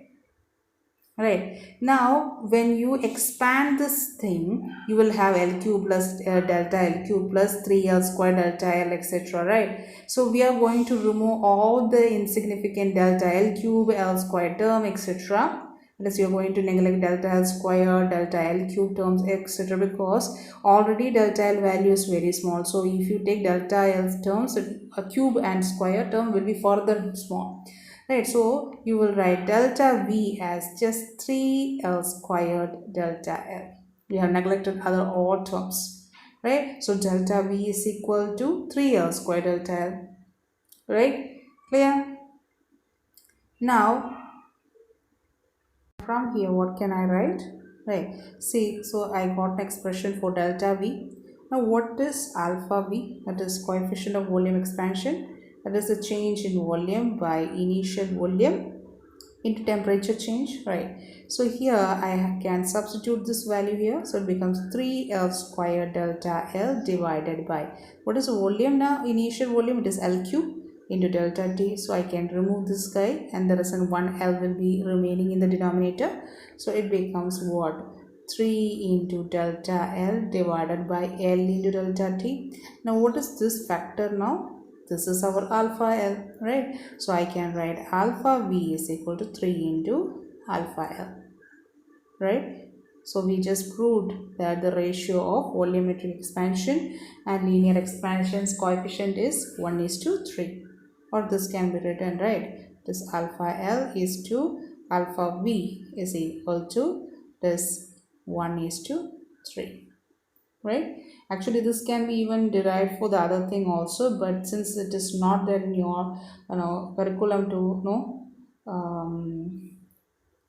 Right. Now, when you expand this thing, you will have L cube plus delta L cube plus 3L square delta L, etc. Right. So, we are going to remove all the insignificant delta L cube, L square term, etc. Unless you are going to neglect delta L square, delta L cube terms, etc. because already delta L value is very small. So, if you take delta L terms, a cube and square term will be further small. Right, so you will write delta V as just 3L squared delta L. We have neglected other all terms, right? So delta V is equal to 3L squared delta L, right? Clear? Now, from here, what can I write? Right, see, so I got an expression for delta V. Now, what is alpha V? That is coefficient of volume expansion. That is the change in volume by initial volume into temperature change, right? So here I can substitute this value here. So it becomes 3L squared delta L divided by, what is volume now? Initial volume, it is L cube into delta T. So I can remove this guy and there is one L will be remaining in the denominator. So it becomes what? 3 into delta L divided by L into delta T. Now what is this factor now? This is our alpha L, right? So I can write alpha V is equal to 3 into alpha L, right? So we just proved that the ratio of volumetric expansion and linear expansion's coefficient is 1:3. Or this can be written, right? This alpha L is to alpha V is equal to this 1:3. Right? Actually, this can be even derived for the other thing also, but since it is not there in your curriculum to know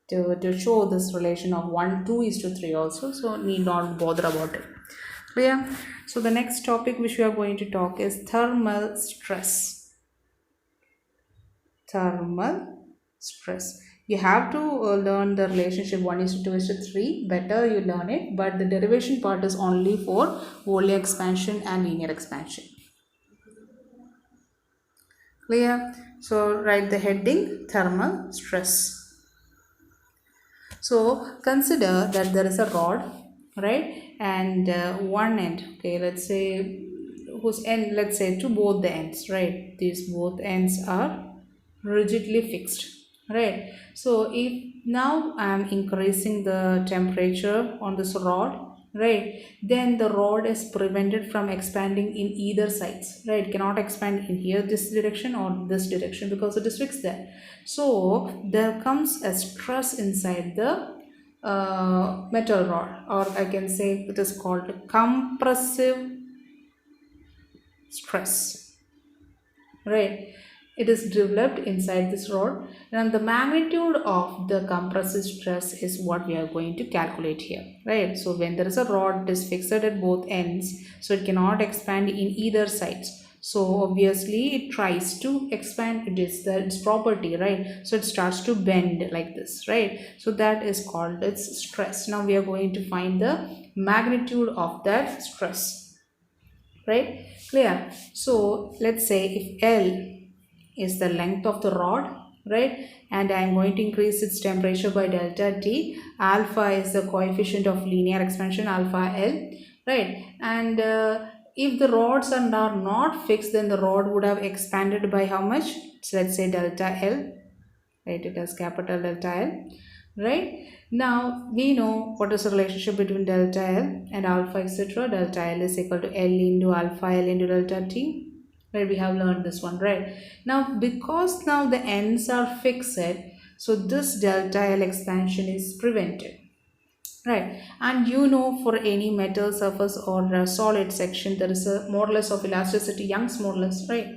to show this relation of 1:2:3 also, so need not bother about it. Clear? So the next topic which we are going to talk is thermal stress. Thermal stress. You have to learn the relationship 1:2:3. Better you learn it, but the derivation part is only for volume expansion and linear expansion. Clear? So write the heading thermal stress. So consider that there is a rod, right? And one end, okay, let's say whose end, let's say to both the ends, right? These both ends are rigidly fixed, right? So if now I am increasing the temperature on this rod, right, then the rod is prevented from expanding in either sides, right? It cannot expand in here this direction or this direction because it is fixed there. So there comes a stress inside the metal rod, or I can say it is called compressive stress, right? It is developed inside this rod, and the magnitude of the compressive stress is what we are going to calculate here, right? So when there is a rod, it is fixed at both ends, so it cannot expand in either sides. So obviously it tries to expand. It is its property, right? So it starts to bend like this, right? So that is called its stress. Now we are going to find the magnitude of that stress, right? Clear? So let's say if L is the length of the rod, right, and I am going to increase its temperature by delta T. Alpha is the coefficient of linear expansion, alpha L, right? And if the rods are not fixed, then the rod would have expanded by how much? So let's say delta L, write it as capital delta L, right? Now we know what is the relationship between delta L and alpha, etc. Delta L is equal to L into alpha L into delta T, right? We have learned this one, right? Now because now the ends are fixed, so this delta L expansion is prevented, right? And you know, for any metal surface or a solid section, there is a modulus of elasticity, Young's modulus, right?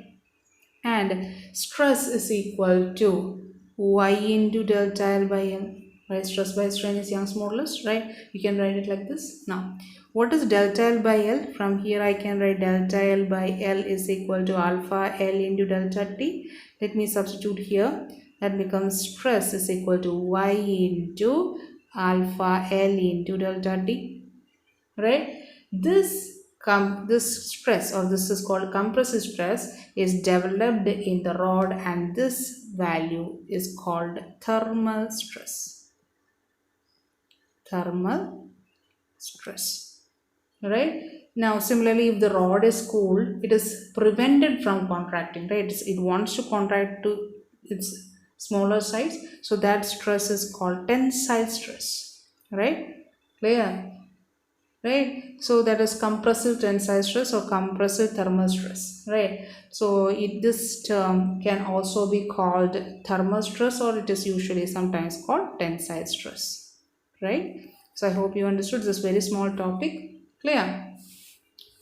And stress is equal to y into delta L by m, right? Stress by strain is Young's modulus, right? You can write it like this. Now what is delta L by L? From here I can write delta L by L is equal to alpha L into delta T. Let me substitute here. That becomes stress is equal to y into alpha L into delta T, right? This stress, or this is called compressive stress, is developed in the rod, and this value is called thermal stress. Thermal stress, right? Now similarly, if the rod is cooled, it is prevented from contracting, right? It wants to contract to its smaller size, so that stress is called tensile stress, right? Clear? Right? So that is compressive tensile stress or compressive thermal stress, right? So this term can also be called thermal stress, or it is usually sometimes called tensile stress, right? So I hope you understood this very small topic. Clear?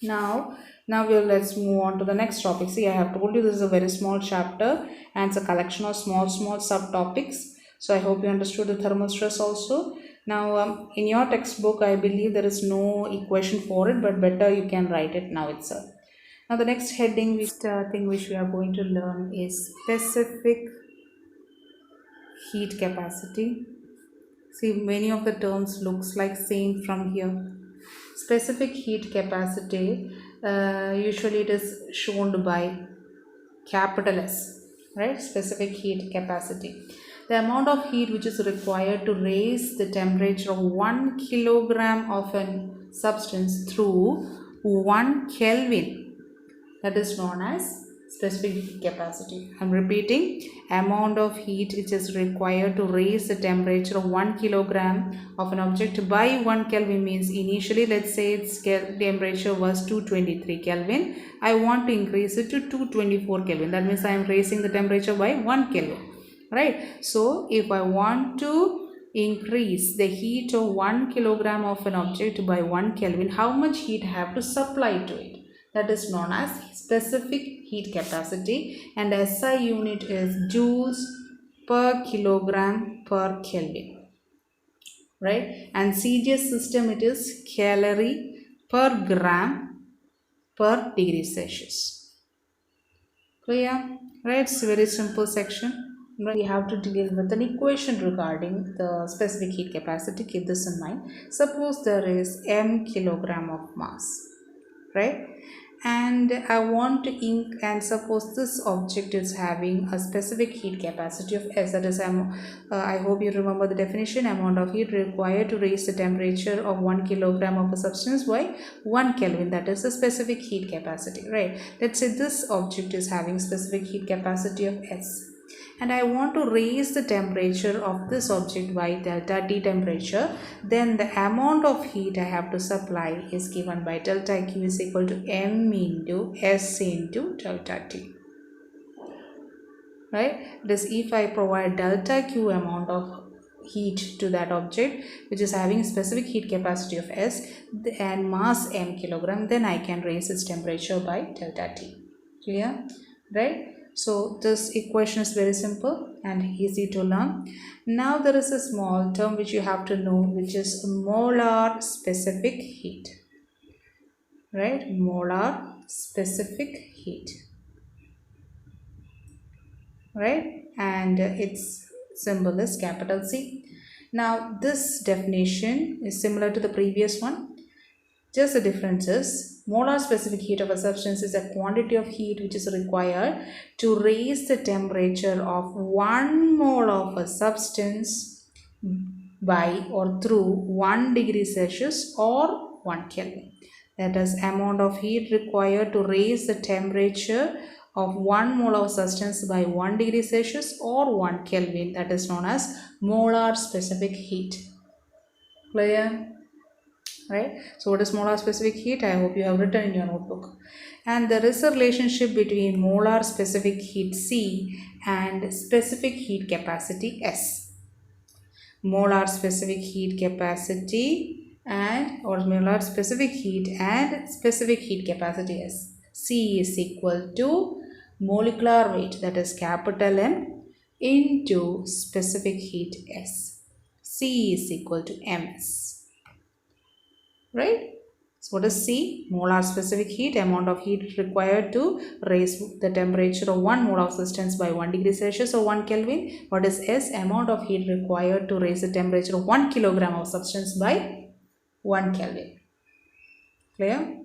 Now let's move on to the next topic. See, I have told you this is a very small chapter and it's a collection of small subtopics. So I hope you understood the thermal stress also. Now in your textbook, I believe there is no equation for it, but better you can write it now itself. Now the next heading, thing which we are going to learn is specific heat capacity. See, many of the terms looks like same from here. Specific heat capacity, usually it is shown by capital S, right? Specific heat capacity. The amount of heat which is required to raise the temperature of 1 kilogram of a substance through 1 Kelvin, that is known as specific heat capacity. I am repeating, amount of heat which is required to raise the temperature of 1 kilogram of an object by 1 Kelvin means initially, let's say its temperature was 223 Kelvin. I want to increase it to 224 Kelvin. That means I am raising the temperature by 1 Kelvin, right? So if I want to increase the heat of 1 kilogram of an object by 1 Kelvin, how much heat I have to supply to it? That is known as specific heat capacity, and SI unit is joules per kilogram per Kelvin, right? And CGS system, it is calorie per gram per degree Celsius. Clear? Right? It's a very simple section. We have to deal with an equation regarding the specific heat capacity. Keep this in mind. Suppose there is m kilogram of mass, right? And I want to ink, and suppose this object is having a specific heat capacity of S, that is I hope you remember the definition, amount of heat required to raise the temperature of 1 kilogram of a substance by 1 Kelvin, that is the specific heat capacity, right? Let's say this object is having specific heat capacity of S, and I want to raise the temperature of this object by delta T temperature, then the amount of heat I have to supply is given by delta Q is equal to M into S into delta T, right? This if I provide delta Q amount of heat to that object which is having specific heat capacity of S and mass m kilogram, then I can raise its temperature by delta T. Clear? Right? So this equation is very simple and easy to learn. Now there is a small term which you have to know, which is molar specific heat, right? Molar specific heat, right? And its symbol is capital C. Now this definition is similar to the previous one. Just the difference is molar specific heat of a substance is a quantity of heat which is required to raise the temperature of 1 mole of a substance by or through 1 degree Celsius or 1 Kelvin. That is amount of heat required to raise the temperature of 1 mole of substance by 1 degree Celsius or 1 Kelvin. That is known as molar specific heat. Clear? Right? So what is molar specific heat? I hope you have written in your notebook. And there is a relationship between molar specific heat C and specific heat capacity S. Molar specific heat capacity and or molar specific heat and specific heat capacity S. C is equal to molecular weight, that is capital M, into specific heat S. C is equal to MS. Right? So what is C? Molar specific heat, amount of heat required to raise the temperature of 1 mole of substance by 1 degree Celsius or 1 Kelvin. What is S? Amount of heat required to raise the temperature of 1 kilogram of substance by 1 Kelvin. Clear?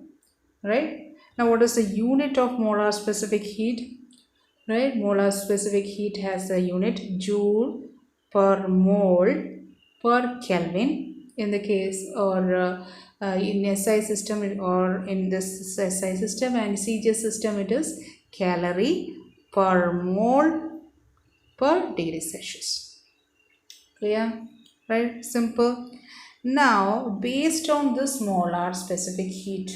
Right? Now what is the unit of molar specific heat? Right? Molar specific heat has the unit joule per mole per Kelvin in the case, or in SI system or in this SI system, and CGS system it is calorie per mole per degree Celsius. Clear? Right? Simple. Now based on this molar specific heat,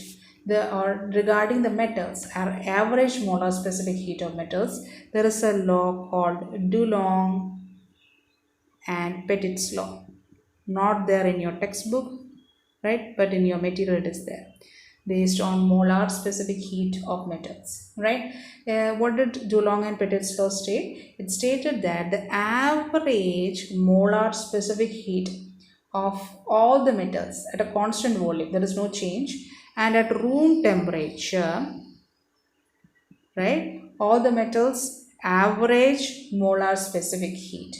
regarding the metals, our average molar specific heat of metals, there is a law called Dulong and Petit's law. Not there in your textbook, right? But in your material it is there. Based on molar specific heat of metals, right? What did Dulong and Petit's law state? It stated that the average molar specific heat of all the metals at a constant volume, there is no change, and at room temperature, right? All the metals average molar specific heat,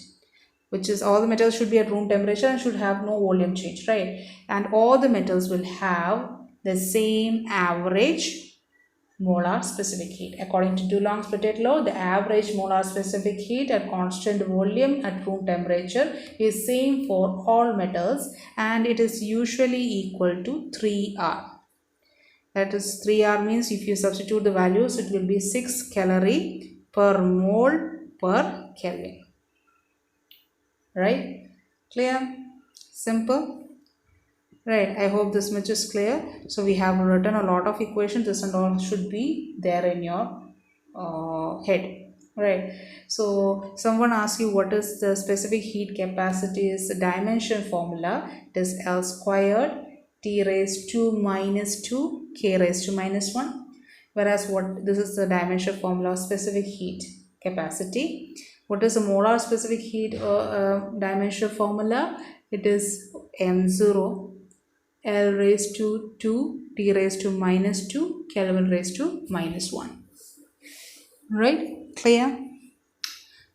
which is all the metals should be at room temperature and should have no volume change, right? And all the metals will have the same average molar specific heat. According to Dulong's Petit law, the average molar specific heat at constant volume at room temperature is same for all metals, and it is usually equal to 3R. That is 3R means if you substitute the values, it will be 6 calorie per mole per Kelvin. Right? Clear? Simple? Right, I hope this much is clear. So we have written a lot of equations. This and all should be there in your head. Right. So someone asks you what is the specific heat capacity is dimension formula. It is L squared T raised to minus 2 K raised to minus 1. Whereas this is the dimension formula of specific heat capacity. What is the molar specific heat dimension formula? It is M0 L raised to 2 T raised to minus 2 Kelvin raised to minus 1. Right? Clear?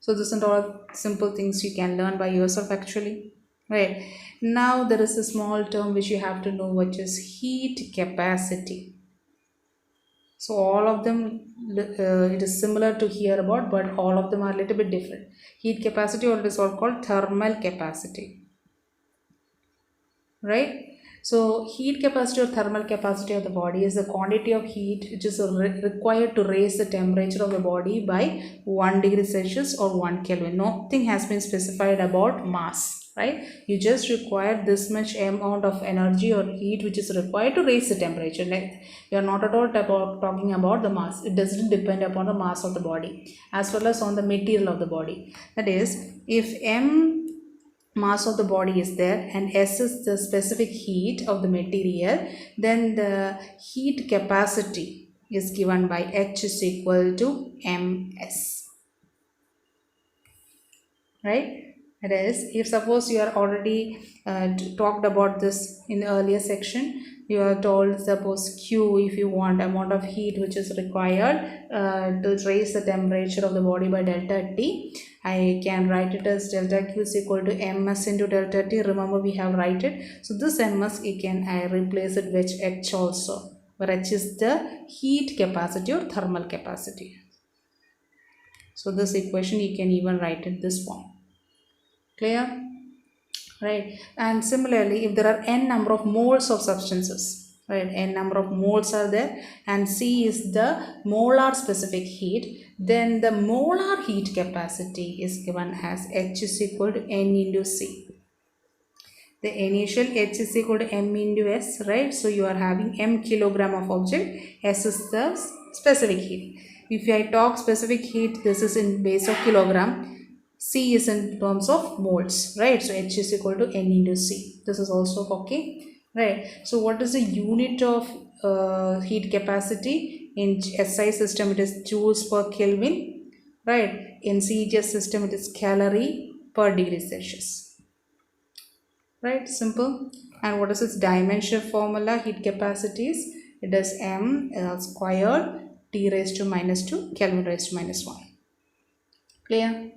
So this are all simple things you can learn by yourself actually. Right? Now there is a small term which you have to know, which is heat capacity. So all of them it is similar to hear about, but all of them are a little bit different. Heat capacity always called thermal capacity. Right? So heat capacity or thermal capacity of the body is the quantity of heat which is required to raise the temperature of the body by 1 degree Celsius or 1 Kelvin. Nothing has been specified about mass, right? You just require this much amount of energy or heat which is required to raise the temperature. Like, we are not at all talking about the mass. It doesn't depend upon the mass of the body as well as on the material of the body. That is, if M mass of the body is there and S is the specific heat of the material, then the heat capacity is given by H is equal to MS. Right? That is, if suppose you are already talked about this in the earlier section, You are told, suppose Q, if you want amount of heat which is required to raise the temperature of the body by delta T, I can write it as delta Q is equal to ms into delta T. Remember, we have write it. So this ms, I replace it with H also, where H is the heat capacity or thermal capacity. So this equation you can even write it this form. Clear? Right. And similarly, if there are n number of moles of substances, right, n number of moles are there, and C is the molar specific heat, then the molar heat capacity is given as H is equal to N into C. The initial H is equal to M into S, right? So you are having M kilogram of object, S is the specific heat. If I talk specific heat, this is in base of kilogram, C is in terms of moles, right? So H is equal to N into C. This is also okay, right? So what is the unit of heat capacity? In SI system, it is joules per Kelvin, right? In CGS system, it is calorie per degree Celsius. Right, simple. And what is its dimension formula? Heat capacities, it is m squared T raised to minus 2 Kelvin raised to minus 1. Clear?